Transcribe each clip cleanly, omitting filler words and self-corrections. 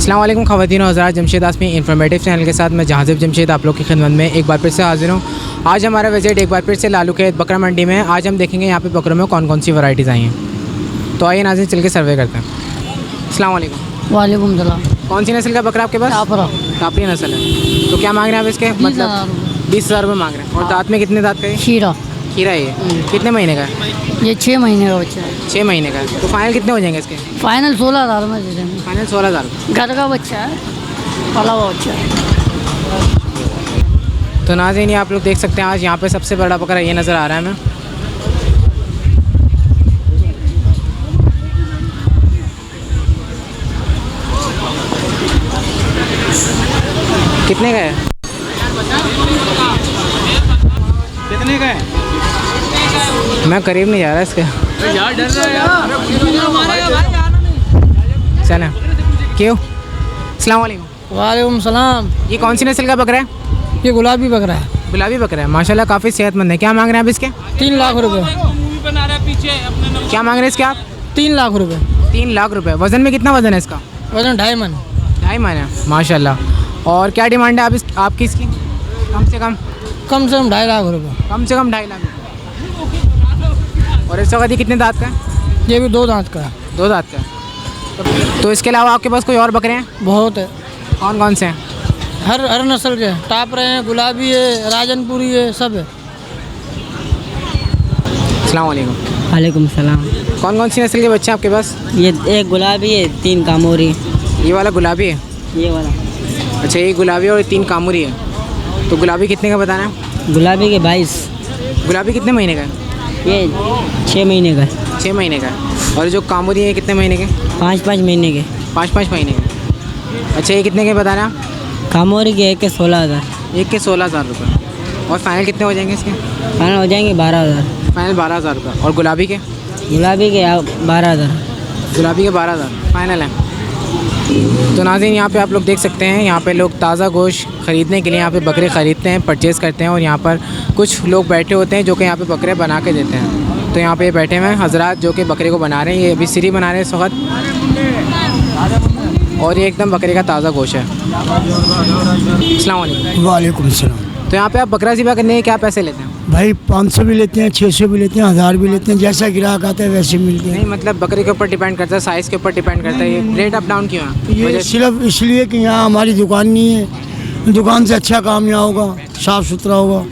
अस्सलाम वालेकुम ख़वातीन और हज़रात, जमशेद आसमी इन्फॉर्मेटिव चैनल के साथ मैं जहाज़िब जमशेद आप लोग की खिदमत में एक बार फिर से हाजिर हूँ। आज हमारा विज़िट एक बार फिर से लालू के बकरा मंडी में है। आज हम देखेंगे यहाँ पे बकरों में कौन कौन सी वैराइटीज़ आई हैं। तो आइए नाज़रीन चल के सर्वे करते हैं। अस्सलाम वालेकुम। वालेकुम सलाम। कौन सी नस्ल का बकरा आपके पास? टापरी नस्ल है। तो क्या मांग रहे हैं आप इसके? मतलब 20,000 रुपये मांग रहे हैं। और दाँत में कितने दाँत का है? खीरा खीरा है ये। कितने महीने का है? ये 6 महीने का बच्चा है। 6 महीने का है। तो फाइनल कितने हो जाएंगे इसके? फाइनल 16,000 में दे देंगे। फाइनल 16,000। घर का बच्चा है, पला हुआ बच्चा है। तो नाज़रीन ये आप लोग देख सकते हैं आज यहाँ पे सबसे बड़ा बकरा ये नज़र आ रहा है हमें। कितने का है? कितने का है? मैं करीब नहीं जा रहा इसके। यार डर रहा है यार। चलें क्यों? अस्सलाम वालेकुम। वालेकुम सलाम। ये कौन सी नस्ल का बकरा है? ये गुलाबी बकरा है। गुलाबी बकरा है, माशाल्लाह काफ़ी सेहतमंद है। क्या मांग रहे हैं आप इसके? 3 लाख रुपए। क्या मांग रहे हैं इसके आप? 3 लाख रुपए। 3 लाख रुपए। वज़न में कितना वज़न है इसका? वजन 2.5 मन। 2.5 मन है, माशाल्लाह। और क्या डिमांड है आप आपकी इसकी? कम से कम 2.5 लाख रुपए। कम से कम 2.5 लाख रुपये। और इस वक्त ये कितने दांत का है? ये भी 2 दांत का है। 2 दांत का है। तो इसके अलावा आपके पास कोई और बकरे हैं? बहुत है, कौन कौन से हैं? हर नस्ल के टाप रहे हैं, गुलाबी है, राजनपुरी है, सब है। अस्सलाम वालेकुम। वालेकुम सलाम। कौन कौन सी नस्ल के बच्चे हैं आपके पास? ये एक गुलाबी है, 3 कामोरी। ये वाला गुलाबी है? ये वाला अच्छा, ये गुलाबी और 3 कामुरी है। तो गुलाबी कितने का बताना है? गुलाबी के 22। गुलाबी कितने महीने का है? ये 6 महीने का। 6 महीने का है। और जो कामुरी है कितने महीने के? 5-5 महीने के। 5-5 महीने के। अच्छा, ये कितने के बताना है? कामोरी के एक के 16,000। एक के 16,000 रुपये। और फाइनल कितने हो जाएंगे इसके? फाइनल हो जाएंगे 12,000। फाइनल 12,000 रुपये। और गुलाबी के? गुलाबी के 12,000। गुलाबी के 12,000 फाइनल है। तो नाज़रीन यहाँ पे आप लोग देख सकते हैं, यहाँ पे लोग ताज़ा गोश्त ख़रीदने के लिए यहाँ पे बकरे ख़रीदते हैं, परचेज़ करते हैं। और यहाँ पर कुछ लोग बैठे होते हैं जो कि यहाँ पे बकरे बना के देते हैं। तो यहाँ पे बैठे हुए हैं हज़रात जो कि बकरे को बना रहे हैं। ये अभी सीरी बना रहे हैं इस वक्त। और ये एकदम बकरे का ताज़ा गोश्त है। अस्सलाम वालेकुम। वालेकुम सलाम। तो यहाँ पे आप बकरा ज़िबा करने के क्या पैसे लेते हैं? भाई 500 भी लेते हैं, 600 भी लेते हैं, 1000 भी लेते हैं। जैसा ग्राहक आता है वैसे मिलते हैं। नहीं मतलब बकरे के ऊपर डिपेंड करता है, साइज़ के ऊपर डिपेंड करता है। ये रेट अप डाउन क्यों है? ये सिर्फ इसलिए कि यहाँ हमारी दुकान नहीं है। दुकान से अच्छा काम यहाँ होगा, साफ़ सुथरा होगा।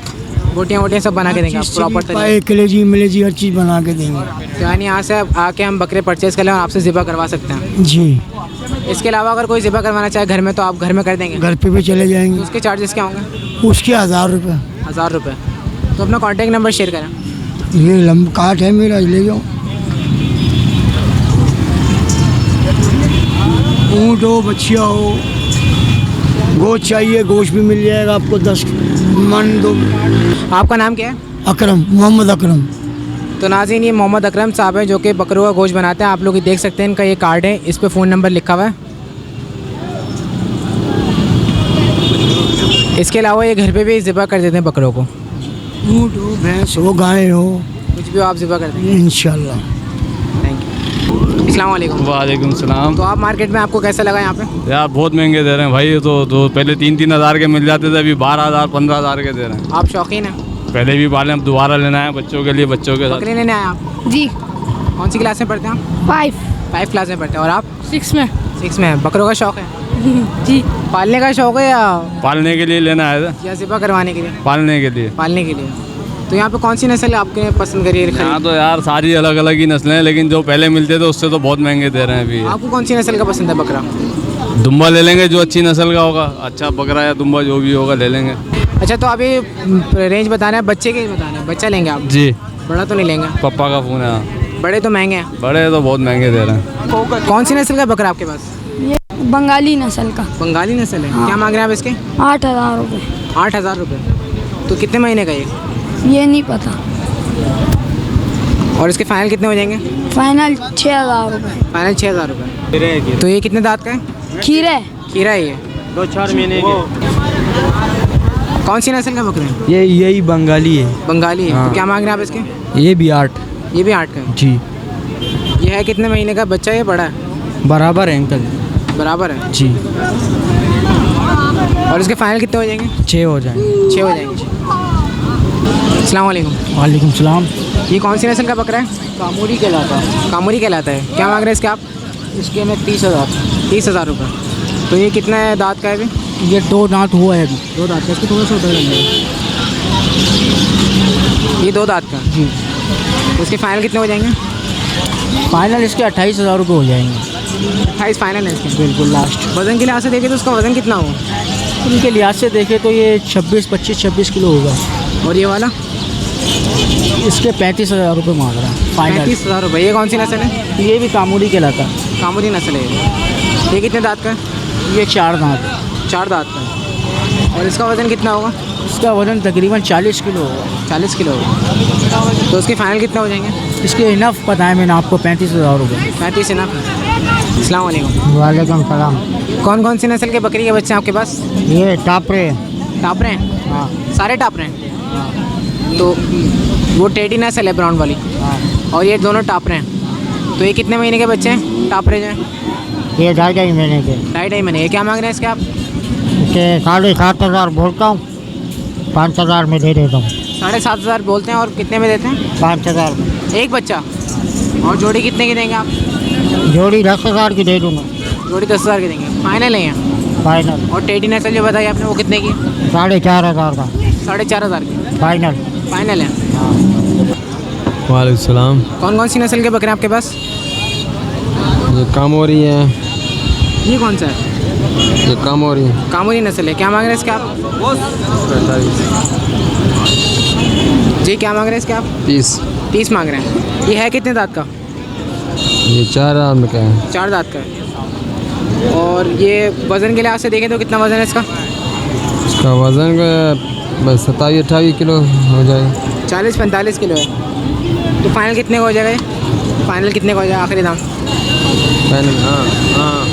बोटियाँ वोटियाँ सब बना के देंगे आप प्रॉपर तरीके पाए कलेजी मिलेजी हर चीज़ बना के देंगे। से? यानी यहाँ से आके हम बकरे परचेज़ कर लें और आपसे ज़िबा करवा सकते हैं। जी, इसके अलावा अगर कोई ज़िबा करवाना चाहे घर में तो आप घर में कर देंगे? घर पे भी चले तो जाएंगे। उसके चार्जेस क्या होंगे? उसके 1000 रुपये। 1000 रुपये। तो अपना कॉन्टैक्ट नंबर शेयर करें। ये लंब काट है मेरा, ले जाओ। ऊँट हो, बच्चिया हो, गोश्त चाहिए, गोश्त भी मिल जाएगा आपको। 10 मन दो। आपका नाम क्या है? अकरम, मोहम्मद अकरम। तो नाज़रीन ये मोहम्मद अकरम साहब हैं जो कि बकरों का गोश्त बनाते हैं। आप लोग ये देख सकते हैं, इनका ये कार्ड है, इस पर फ़ोन नंबर लिखा हुआ है। इसके अलावा ये घर पे भी ज़िबा कर देते हैं बकरों को। ऊँट हो, भैंस हो, गाय हो, कुछ भी हो आप ज़िबा कर देंगे। इंशाल्लाह। Thank you. अस्सलाम वालेकुम। वालेकुम सलाम। तो आप मार्केट में आपको कैसा लगा यहाँ पे? यार बहुत महंगे दे रहे हैं भाई। ये तो पहले 3-3 हज़ार के मिल जाते थे, अभी 12,000 15,000 के दे रहे हैं। आप शौकीन हैं? पहले भी पाले, अब दोबारा लेना है बच्चों के लिए, बच्चों के साथ। बकरे लेने आए आप? जी। कौन सी क्लास में पढ़ते हैं आप? 5 क्लास में पढ़ते हैं। और आप? 6 में। 6 में। बकरों का शौक़ है? जी। पालने का शौक़ है या पालने के लिए लेना है, ज़िबा करवाने के लिए? पालने के लिए। पालने के लिए। तो यहाँ पे कौन सी नस्ल आपने पसंद करी है? यहाँ तो यार सारी अलग अलग ही नस्लें हैं, लेकिन जो पहले मिलते थे उससे तो बहुत महंगे दे रहे हैं अभी। आपको कौन सी नस्ल का पसंद है बकरा? दुम्बा ले लेंगे जो अच्छी नस्ल का होगा, अच्छा बकरा या दुम्बा जो भी होगा ले लेंगे। अच्छा, तो अभी रेंज बताना है, बच्चे के ही बताना है। बच्चा लेंगे आप? जी। बड़ा तो नहीं लेंगे? पप्पा का फ़ोन है। बड़े तो महंगे हैं। बड़े तो बहुत महंगे दे रहे हैं। कौन सी नस्ल का बकरा आपके पास? ये बंगाली नस्ल का। बंगाली नस्ल है। क्या मांग रहे हैं आप इसके? 8,000 रुपये। 8,000 रुपये। तो कितने महीने का ये नहीं पता। और इसके फाइनल कितने हो जाएंगे? फाइनल 6,000 रुपये। फाइनल 6,000 रुपये। तो ये कितने दांत का है? खीरे। खीरा है ये। 2-4 महीने के। कौन सी नस्ल का बकरा है? यही बंगाली है। बंगाली है। हाँ। तो क्या मांग रहे हैं आप इसके? ये भी 8। ये भी 8 का है। जी। ये है कितने महीने का बच्चा? ये बड़ा है? बराबर है अंकल। बराबर है। जी। और इसके फाइनल कितने हो जाएंगे? 6 हो जाएंगे। 6 हो जाएंगे। अस्सलाम वालेकुम। वालेकुम सलाम। ये कौन सी नस्ल का बकरा है? कामूरी कहलाता है। कामूरी कहलाता है। क्या मांग रहे हैं इसके आप? इसके में 30,000। 30,000 रुपये। तो ये कितना है दांत का है अभी? ये 2 दांत हुआ है अभी। 2 दांत का, इसको थोड़ा सा उधर लग जाएगा। ये 2 दांत का। जी। इसके फाइनल कितने हो जाएंगे? फाइनल इसके 28,000 रुपये हो जाएंगे। 28 फाइनल है इसके। बिल्कुल लास्ट। वज़न के लिहाज से देखें तो उसका वज़न कितना होगा? उनके लिहाज से देखें तो ये 26 किलो होगा। और ये वाला? इसके 35,000 रुपये मांग रहा है फाइनल। 35,000 रुपये। ये कौन सी नस्ल है? ये भी कामूरी कहलाता है। कामूरी नस्ल है ये कितने दांत का है? ये 4 दांत है। 4 दांत का है। और इसका वज़न कितना होगा? इसका वजन तकरीबन 40 किलो होगा। 40 किलो होगा। तो उसके फाइनल कितने हो जाएंगे? इसके इनफ पता है मैंने आपको 35,000 रुपये। 35 इनफ है। अस्सलाम वालेकुम। वालेकुम सलाम। कौन कौन सी नस्ल के बकरी के बच्चे हैं आपके पास? ये टापरे। टापरे हैं? हाँ। सारे टापरे हैं? तो वो टेडी नस्ल है ब्राउन वाली, और ये दोनों टापरे हैं। तो ये कितने महीने के बच्चे हैं टापरे जो हैं? ये 2.5 महीने के। 2.5 महीने। ये क्या मांग रहे हैं इसके आप? इसके 7,500 बोलता हूँ, 5,000 में दे देता हूँ। 7,500 बोलते हैं और कितने में देते हैं? 5,000 में। एक बच्चा। और जोड़ी कितने की देंगे आप? जोड़ी 10,000 की दे दूँगा। जोड़ी 10,000 की देंगे। फाइनल है यहाँ। फाइनल। और टेडी नस्ल जो बताई आपने वो कितने की? 4,500 का 4,500 की फाइनल। फाइनल है। वालेकुम सलाम। कौन कौन सी नस्ल के बकरे हैं आपके पास? ये कामोरी है। ये कौन सा है? ये कामोरी है। कामूरी नस्ल है। क्या मांग रहे हैं इसके आप? जी क्या मांग रहे हैं इसके आप? 30 मांग रहे हैं। ये है कितने दांत का? ये 4 आम का है। 4 दांत का है। और ये वज़न के लिहाज से देखें तो कितना वज़न है इसका? इसका वज़न बस 27-28 किलो हो जाएगा। 40-45 किलो है। तो फाइनल कितने का हो जाएगा ये? फाइनल कितने का हो जाएगा आखिरी दाम? फाइनल हाँ।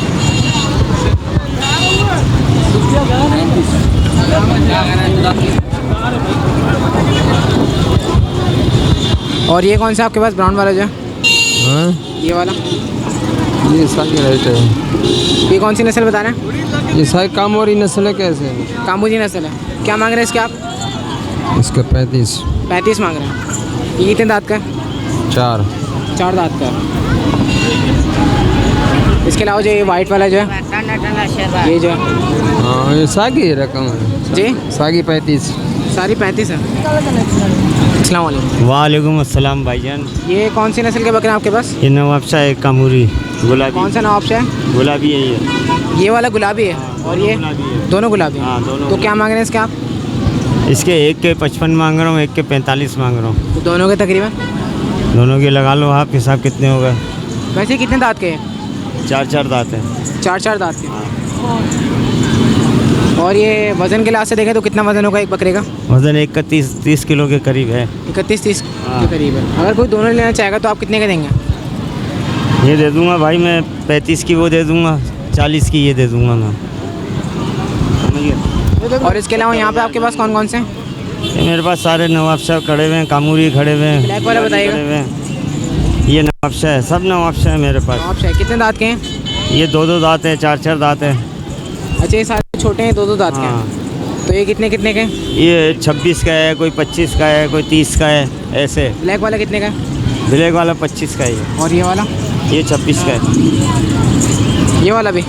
और ये कौन सा आपके पास ब्राउन वाला जो है? हाँ, ये वाला? ये सारी रेट है। ये कौन सी नस्ल बता रहे हैं? ये सारी कामोरी नस्ल है। कैसे है? कामूरी नस्ल है। क्या मांग रहे हैं इसके आप? इसका 35। 35 मांग रहे हैं। ये कितने दांत का है? 4। 4 दांत का है। इसके अलावा जो ये वाइट वाला जो है, ये जो है हाँ, ये सागी रकम है जी, सागी 35। सारी 35 है। अस्सलाम वालेकुम। वालेकुम अस्सलाम भाईजान। ये कौन सी नस्ल के बकरे हैं आपके पास? ये नवाबशाह है कामूरी गुलाबी। कौन सा नवाबशाह है? गुलाबी है ये। ये वाला गुलाबी है और ये गुलाबी है। दोनों गुलाबी हैं। हाँ, दोनों तो क्या मांग रहे हैं इसके आप? इसके एक के 55 मांग रहा हूँ, एक के 45 मांग रहा हूँ। तो दोनों के तकरीबन? दोनों के लगा लो आप हिसाब कितने हो गए। वैसे कितने दांत के हैं? 4 दांत हैं। 4 दांत के। और ये वज़न के लिहाज से देखें तो कितना वज़न होगा एक बकरे का? वजन एक का 30 किलो के करीब है। 31-30 हाँ। के करीब है। अगर कोई दोनों लेना चाहेगा तो आप कितने के देंगे? ये दे दूंगा भाई मैं 35 की वो दे दूंगा, 40 की ये दे दूंगा मैं। समझिए। और इसके अलावा यहाँ पे आपके पास कौन कौन से हैं? ये मेरे पास सारे नवाबशाह खड़े हुए हैं, कामूरी खड़े हुए हैं, ब्लैक वाला बताइएगा। खड़े हुए हैं। ये नवाबशाह है, सब नवाबशाह है मेरे पास। आप शायद कितने दांत के हैं? ये 2 दांत है, 4 दांत है। अच्छा ये सारे छोटे हैं, 2 दांत के हाँ। हैं। तो ये कितने कितने के हैं? ये 26 का है, कोई 25 का है, कोई 30 का है, ऐसे। ब्लैक वाला कितने का है? ब्लैक वाला 25 का है। और ये वाला? ये 26 का है। ये वाला भी?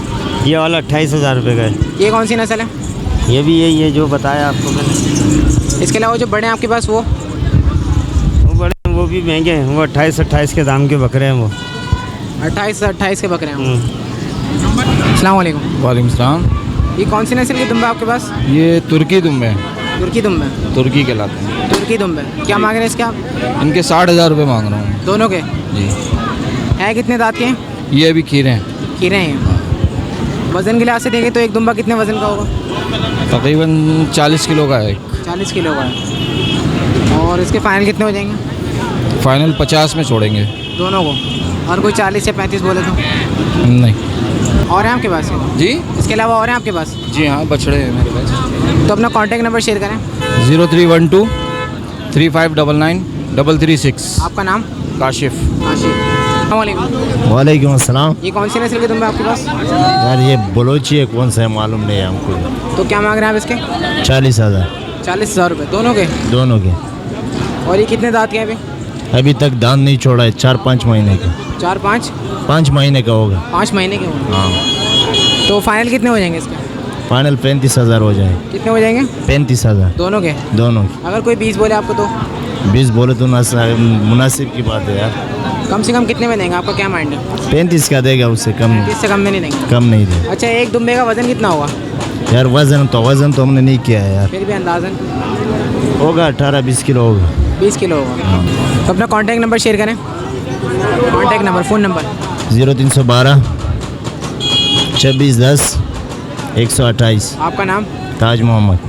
ये वाला 28,000 रुपये का है। ये कौन सी नस्ल है? ये भी यही है जो बताया आपको मैंने। इसके अलावा जो बड़े हैं आपके पास वो? वो बड़े वो भी महंगे हैं, वो 28 के दाम के बकरे हैं वो। 28 के बकरे हैं। हम्म। अस्सलाम वालेकुम। वालेकुम सलाम। ये कौन सी नस्ल की दुम्बा आपके पास? ये तुर्की दुम्बे हैं। तुर्की दुम्बा? तुर्की कहलाते हैं। तुर्की दुम्बा। क्या मांग रहे हैं इसके आप? इनके 60,000 रुपये मांग रहा हूँ दोनों के? जी। है कितने दांत के हैं? ये अभी खीरे हैं। खीरे हैं ये। वज़न के लिहाज से देखें तो एक दुम्बा कितने वज़न का होगा? तकरीबन 40 किलो का है। 40 किलो का है। और इसके फाइनल कितने हो जाएंगे? फाइनल 50 में छोड़ेंगे। दोनों को? और कोई 40 या 35 बोले तो? नहीं और हैं आपके पास? जी। इसके अलावा और हैं आपके पास? जी हाँ, बछड़े हैं मेरे पास। तो अपना कॉन्टैक्ट नंबर शेयर करें। 0312 3599 336। आपका नाम? काशिफ। आशिफ। अस्सलामुअलैकुम। वालेकुम अस्सलाम। ये कौन सी नस्ल के दुम्बे आपके पास? यार ये बलोची है, कौन सा है मालूम नहीं है हमको। तो क्या मांग रहे हैं आप इसके? 40,000 40,000 रुपये दोनों के। दोनों के। और ये कितने दांत के हैं अभी? अभी तक दांत नहीं छोड़ा है, 4-5 महीने का। 4-5 महीने का होगा। 5 महीने के होंगे। हाँ। तो फाइनल कितने हो जाएंगे इसके? फाइनल 35,000 हो जाए। कितने हो जाएंगे? 35,000 दोनों के। दोनों के। अगर कोई 20 बोले आपको तो? 20 बोले तो मुनासिब की बात है यार। कम से कम कितने में देंगे, आपका क्या माइंड है? 35 का देगा, उससे कम 30 से कम में नहीं देंगे? कम नहीं देगा। अच्छा, एक दुम्बे का वजन कितना होगा? यार वजन तो हमने नहीं किया है यार। फिर भी अंदाजन होगा 18-20 किलो होगा। 20 किलो होगा। तो अपना कॉन्टैक्ट नंबर शेयर करें। Contact number, phone number. 0312 2610 128। आपका नाम? ताज मोहम्मद।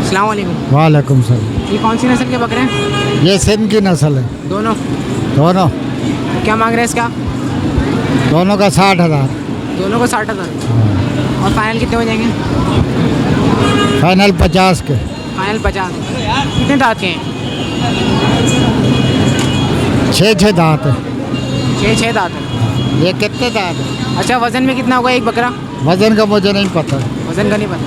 अस्सलाम वालेकुम। वालेकुम सलाम। ये कौन सी नस्ल के बकरे हैं? ये सिंध की नस्ल है। दोनों? दोनों क्या मांग रहे हैं इसका? दोनों का 60,000। दोनों को 60,000। और फाइनल कितने हो जाएंगे? फाइनल 50 के। फाइनल 50। कितने दांत के हैं? 6 दांत है। 6 दांत हैं। ये कितने दांत है? अच्छा, वज़न में कितना होगा एक बकरा? वजन का मुझे नहीं पता। वज़न का नहीं पता।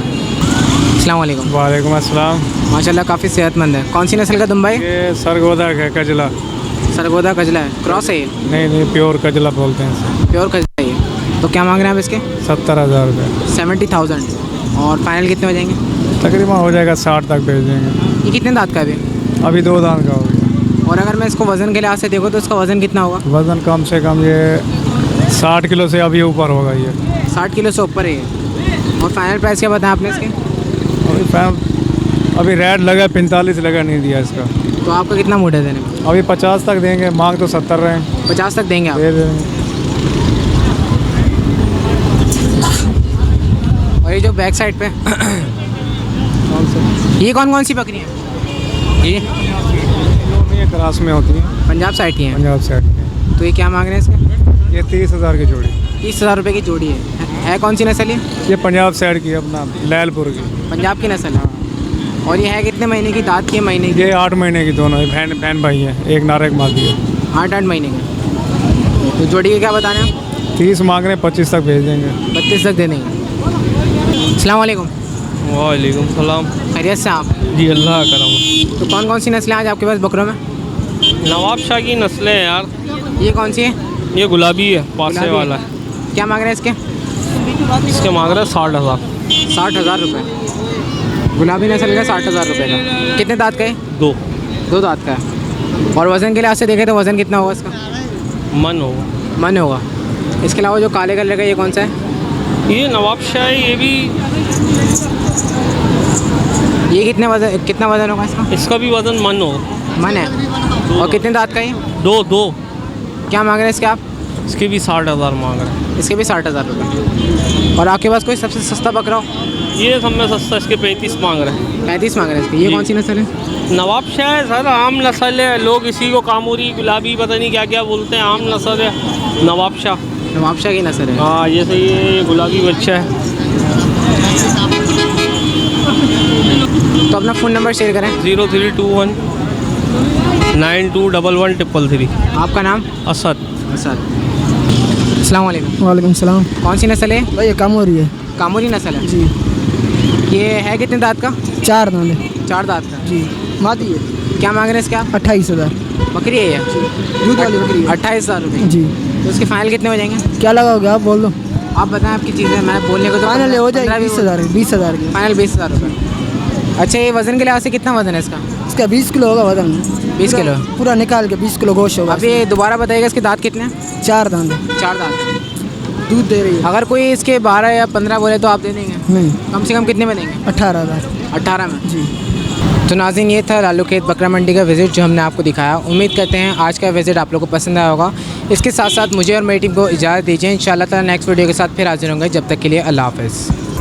अस्सलाम वालेकुम। वालेकुम अस्सलाम। माशाल्लाह काफ़ी सेहतमंद है। कौन सी नस्ल का दुम्बा है? ये सरगोदा है, कजला। सरगोदा कजला है, क्रॉस है ये? नहीं प्योर कजला बोलते हैं। प्योर कजला है ये। तो क्या मांग रहे हैं आप इसके? 70,000 रुपये। 70,000। और फाइनल कितने हो जाएंगे? तकरीबन हो जाएगा 60 तक भेज देंगे। ये कितने दांत का है अभी? अभी 2 दांत का हो गया। और अगर मैं इसको वज़न के लिहाज से देखूँ तो इसका वज़न कितना होगा? वज़न कम से कम ये 60 किलो से अभी ऊपर होगा ये। 60 किलो से ऊपर है ये। और फाइनल प्राइस क्या बताया आपने इसके? अभी रेट लगा 45 लगा, नहीं दिया इसका। तो आपका कितना मूड है देने में? अभी 50 तक देंगे, मांग तो 70 रहे हैं। 50 तक देंगे आप? दे देंगे। और ये जो बैक साइड पे ये कौन सी बकरी है? ये क्रास में होती है, पंजाब साइड की है। पंजाब साइड में। तो ये क्या मांग रहे हैं इसके? ये 30,000 की जोड़ी। 30,000 रुपये की जोड़ी है कौन सी नस्ल है? ये पंजाब साइड की, अपना लैलपुर की। पंजाब की नस्ल है। और ये है कितने महीने की? दांत के महीने की? ये 8 महीने की दोनों है, बहन भाई है, एक नारे एक मादी है। 8 महीने के। तो जोड़ी के क्या बताना है? 30 मांग रहे हैं, 25 तक भेज देंगे। 32 तक दे देंगे। अस्सलाम वालेकुम। वालेकुम सलाम। खैरियत से आप? जी अल्लाह करम। तो कौन सी नस्लें आज आपके पास बकरों में? नवाब शाह की नस्लें हैं यार। ये कौन सी है? ये गुलाबी है, पासे गुलाबी वाला है। क्या मांग रहे हैं इसके? इसके मांग रहे हैं 60,000। 60,000 रुपये। गुलाबी नस्ल का 60,000 रुपये का। कितने दांत का है? 2 दांत का है। और वज़न के लिहाज से देखें तो वज़न कितना होगा इसका? मन होगा। मन होगा। इसके अलावा जो काले कलर का ये कौन सा है? ये नवाब शाह है, ये भी। ये कितना वज़न होगा इसका? इसका भी वज़न मन होगा। मन है। और कितने दांत का है? 2। क्या मांग रहे हैं इसके आप? इसके भी 60,000 मांग रहे हैं। इसके भी 60,000 रुपये। और आपके पास कोई सबसे सस्ता बकरा हो? ये सब में सस्ता, इसके 35 मांग रहे हैं। 35 मांग रहे हैं इसके। ये जी। कौन सी नस्ल है? नवाब शाह है सर, आम नस्ल है। लोग इसी को कामूरी, गुलाबी, पता नहीं क्या क्या बोलते हैं। आम नस्ल है नवाब शाह। नवाब शाह की नस्ल है। हाँ, ये सही है। ये गुलाबी बच्चा है। तो अपना फ़ोन नंबर शेयर करें। 0321 9211 333। आपका नाम? असद। असद। अस्सलाम वालेकुम। वालेकुम सलाम। कौन सी नस्ल है? भाई ये कम हो रही है कामोरी नस्ल है। जी। ये है कितने दांत का? 4 दांत है 4 दांत का। जी। मादी है। क्या मांग रहे हैं इसके आप? 28,000। बकरी है ये? दूध वाली बकरी है। 28,000 रुपये। जी। तो उसके फाइनल कितने हो जाएंगे? क्या लगाओगे आप, बोल दो। आप बताएं आपकी चीज़ें, मैं बोलने को तो फाइनल हो जाएगी 15 भी 20,000 की। फाइनल 20,000 रुपये। अच्छा, ये वज़न के लिहाज से कितना वज़न है इसका? इसका 20 किलो होगा वजन। 20 किलो? पूरा निकाल के 20 किलो गोश्त होगा। अभी दोबारा बताइएगा इसके दांत कितने हैं? 4 दांत है। 4 दांत। दूध दे रही है। अगर कोई इसके 12 या 15 बोले तो आप दे देंगे? नहीं, कम से कम कितने में देंगे? 18,000। 18 में। जी। तो नाज़रीन, ये था लालू खेत बकरा मंडी का विज़िट जो हमने आपको दिखाया। उम्मीद करते हैं आज का विज़िट आप लोगों को पसंद आया होगा। इसके साथ साथ मुझे और मेरी टीम को इजाज़त दीजिए। इंशाअल्लाह ताला नेक्स्ट वीडियो के साथ फिर हाजिर होंगे। जब तक के लिए अल्लाह हाफ़िज़।